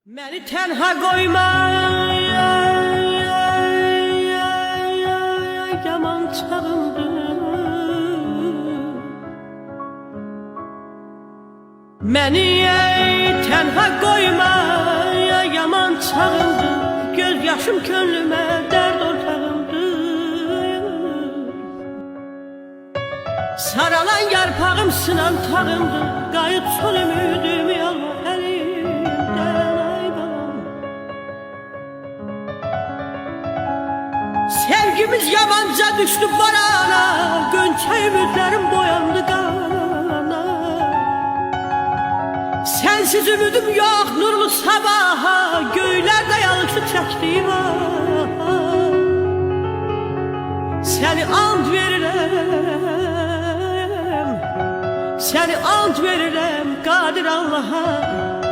Məni tənha qoyma, yaman çağımdır. Məni tənha qoyma, yaman çağımdır. Göz yaşım könlümə dərd ortağımdır. Saralan yarpağım sınan tağımdır. Qayıt son ümidim yalvar əlimdən ay balam. Sevgimiz yamanca düştü barana, gönçə ümidlərim boyandı qana. Sensiz ümidim yok nurlu sabaha, göylerde yağışı çəkdiyim ah. Seni ant verirəm, seni ant verirəm Qadir Allah'a.